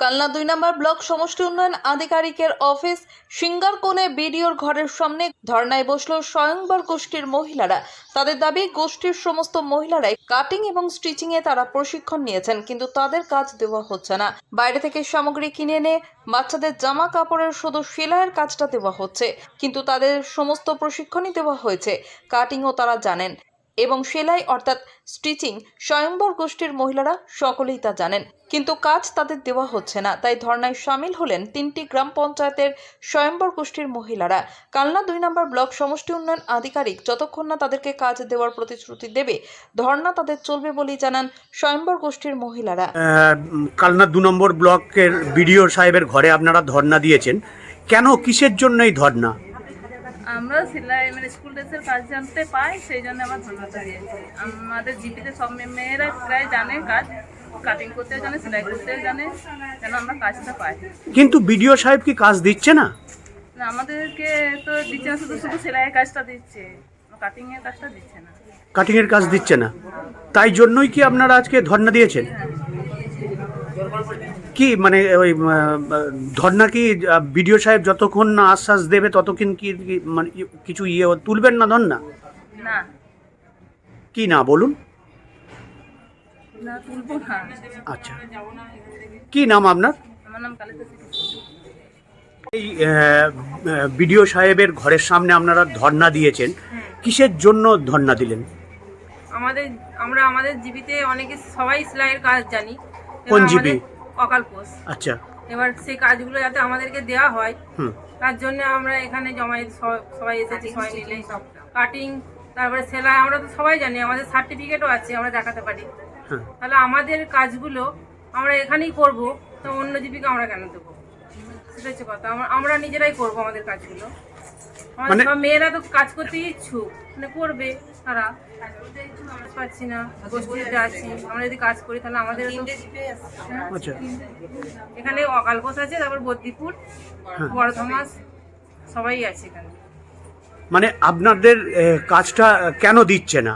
কালনা 2 নম্বর block সমষ্টি উন্নয়ন আধিকারিকের অফিস সিঙ্গারকোণে বিডিওর ঘরের সামনে ধর্নায় বসল স্বয়ংবর গোষ্ঠীর মহিলারা। তাদের দাবি, গোষ্ঠীর সমস্ত মহিলারাই কাটিং এবং স্টিচিং এ তারা প্রশিক্ষণ নিয়েছেন, কিন্তু তাদের কাজ দেওয়া হচ্ছে না। বাইরে থেকে সামগ্রী কিনে এনে বাচ্চাদের জামা কাপড়ের শুধু সেলাইয়ের কাজটা দেওয়া হচ্ছে, কিন্তু তাদের সমস্ত প্রশিক্ষণই দেওয়া হয়েছে। কাটিংও তারা জানেন এবং সেলাই অর্থাৎ স্টিচিং স্বয়ংবর গোষ্ঠীর মহিলারা সকলেই তা জানেন, কিন্তু কাজ তাদের দেওয়া হচ্ছে না। তাই ধর্নায় সামিল হলেন 3টি গ্রাম পঞ্চায়েতের স্বয়ংবর গোষ্ঠীর মহিলারা। কালনা 2 নম্বর ব্লক সমষ্টি উন্নয়ন আধিকারিক যতক্ষণ না তাদেরকে কাজ দেওয়ার প্রতিশ্রুতি দেবে, ধর্না তাদের চলবে বলেই জানান স্বয়ংবর গোষ্ঠীর মহিলারা। কালনা 2 নম্বর ব্লকের বিডিও সাহেবের ঘরে আপনারা ধর্না দিয়েছেন, কেন, কিসের জন্য এই ধর্না? আমরা সেলাই স্কুল ড্রেসের কাজ জানতে পাই, সেই জন্য আমরা ধন্যবাদ দিয়েছি। আমাদের জিপিতে সব মেয়েরা প্রায় জানে কাজ, কাটিং করতেও জানে, সেলাই করতেও জানে, যেন আমরা কাজটা পাই। কিন্তু বিডিও সাহেব কি কাজ দিচ্ছে না? না, আমাদেরকে তো দিচ্ছে না, শুধু শুধু সেলাইয়ের কাজটা দিচ্ছে, কাটিং এর কাজটা দিচ্ছে না। কাটিং এর কাজ দিচ্ছে না, তাই জন্যই কি আপনারা আজকে ধর্না দিয়েছেন? কি মানে ওই ধর্না কি বিডিও সাহেব যতক্ষণ না আশ্বাস দেবে ততক্ষণ কি মানে কিছু তুলবেন না ধর্না? না। কি না বলুন? না, তুলবো না। আচ্ছা, কি নাম আপনার? আমার নাম কালিতা সিটি। এই বিডিও সাহেবের ঘরের সামনে আপনারা ধর্না দিয়েছেন, কিসের জন্য ধর্না দিলেন? আমাদের জিবিতে অনেকে সবাই সেলাইয়ের কাজ জানি। কোন জিবি? অকাল পোষ। আচ্ছা, এবার সেই কাজগুলো যাতে আমাদেরকে দেওয়া হয়, তার জন্য আমরা এখানে সবাই এসেছি, সবাই মিলে কাটিং, তারপরে সেলাই আমরা তো সবাই জানি, আমাদের সার্টিফিকেটও আছে, আমরা দেখাতে পারি। তাহলে আমাদের কাজগুলো আমরা এখানেই করব, তো অন্য জীবিকা আমরা কেন দেবো? সেটা হচ্ছে কথা। আমরা নিজেরাই করব আমাদের কাজগুলো। আমাদের সব মেয়েরা তো কাজ করতে ইচ্ছুক, মানে করবে তারা, পাচ্ছি না, গোষ্ঠীতে আছি, আমরা যদি কাজ করি তাহলে আমাদের এখানে অকাল বোস আছে, তারপর বদ্দিপুর, বড়থমাস, সবাই আছে এখানে। মানে আপনাদের কাজটা কেন দিচ্ছে না?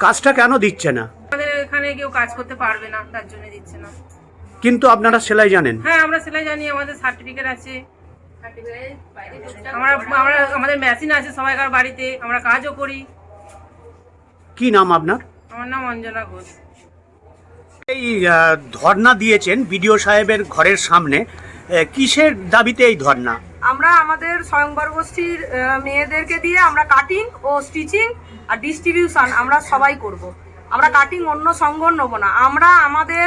কাজটা কেন দিচ্ছে না? আমাদের এখানে কেউ কাজ করতে পারবে না, তার জন্য দিচ্ছে না। কিন্তু আপনারা সেলাই জানেন? হ্যাঁ, আমরা সেলাই জানি, আমাদের সার্টিফিকেট আছে, আমাদের মেশিন আছে সবাইকার বাড়িতে, আমরা কাজও করি। কি নাম আপনার? আমার নাম অঞ্জনা ঘোষ। এই ধর্না দিয়েছেন বিডিও সাহেবের ঘরের সামনে, কিসের দাবিতে এই ধর্না? আমরা আমাদের স্বয়ংবর গোষ্ঠীর মেয়েদেরকে দিয়ে আমরা কাটিং ও স্টিচিং আর ডিস্ট্রিবিউশন আমরা সবাই করব। আমরা কাটিং অন্য সংঘ নেবো না, আমরা আমাদের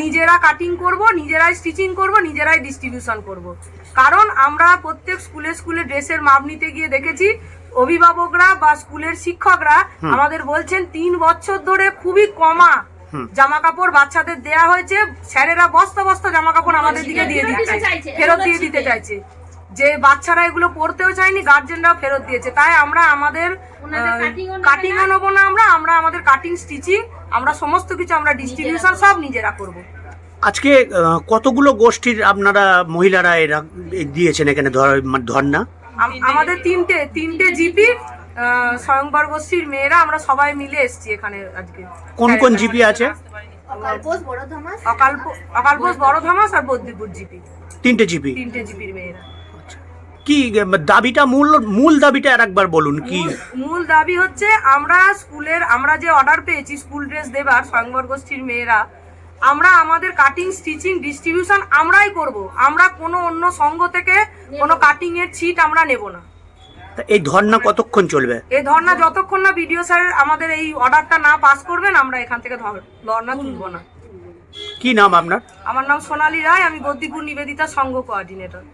নিজেরা কাটিং করব, নিজেরাই স্টিচিং করব, নিজেরাই ডিস্ট্রিবিউশন করব। কারণ আমরা প্রত্যেক স্কুলে ড্রেসের মাপ নিতে গিয়ে দেখেছি অভিভাবকরা বা স্কুলের শিক্ষকরা আমাদের বলছেন 3 বছর ধরে খুবই কমা জামা কাপড় বাচ্চাদের দেয়া হয়েছে, স্যারেরা বস্তা বস্তা জামা কাপড় আমাদের দিকে দিয়ে দিচ্ছে, ফেরত দিয়ে দিতে চাইছে, যে বাচ্চারা এগুলো পড়তেও চায়নি, গার্জেনরাও ফেরত দিয়েছে। তাই আমরা আমাদের কাটিংও নেবো না, আমরা আমাদের কাটিং স্টিচিং আমরা সমস্ত কিছু আমরা ডিস্ট্রিবিউশন সব নিজেরা করব। আজকে কতগুলো গোষ্ঠীর আপনারা মহিলারা এরা দিয়েছেন এখানে ধর্না? আমাদের তিনটে জিপি স্বয়ংবর গোষ্ঠীর মেয়েরা আমরা সবাই মিলে এসেছি এখানে আজকে। কোন কোন জিপি আছে? অকাল বোস, বড়থমাস আর বদ্দিপুর জিপি। 3টে জিপি? 3টে জিপির মেয়েরা। কি দাবিটা, মূল দাবিটা আরেকবার বলুন। কি মূল দাবি হচ্ছে, আমরা যে অর্ডার পেয়েছি স্কুল ড্রেস দেবার স্বয়ংবর গোষ্ঠীর মেয়েরা, আমরা আমাদের কাটিং স্টিচিং ডিস্ট্রিবিউশন আমরাই করব। আমরা কোনো অন্য সংঘ থেকে কোনো কাটিং এর ছিট আমরা নেব না। এই ধর্না কতক্ষণ চলবে? এই ধর্না যতক্ষণ না বিডিও স্যার আমাদের এই অর্ডারটা না পাস করবেন, আমরা এখান থেকে ধর্না তুলব না। কি নাম আপনার? আমার নাম সোনালী রায়, আমি বদ্দিপুর নিবেদিতা সংঘ কোঅর্ডিনেটর।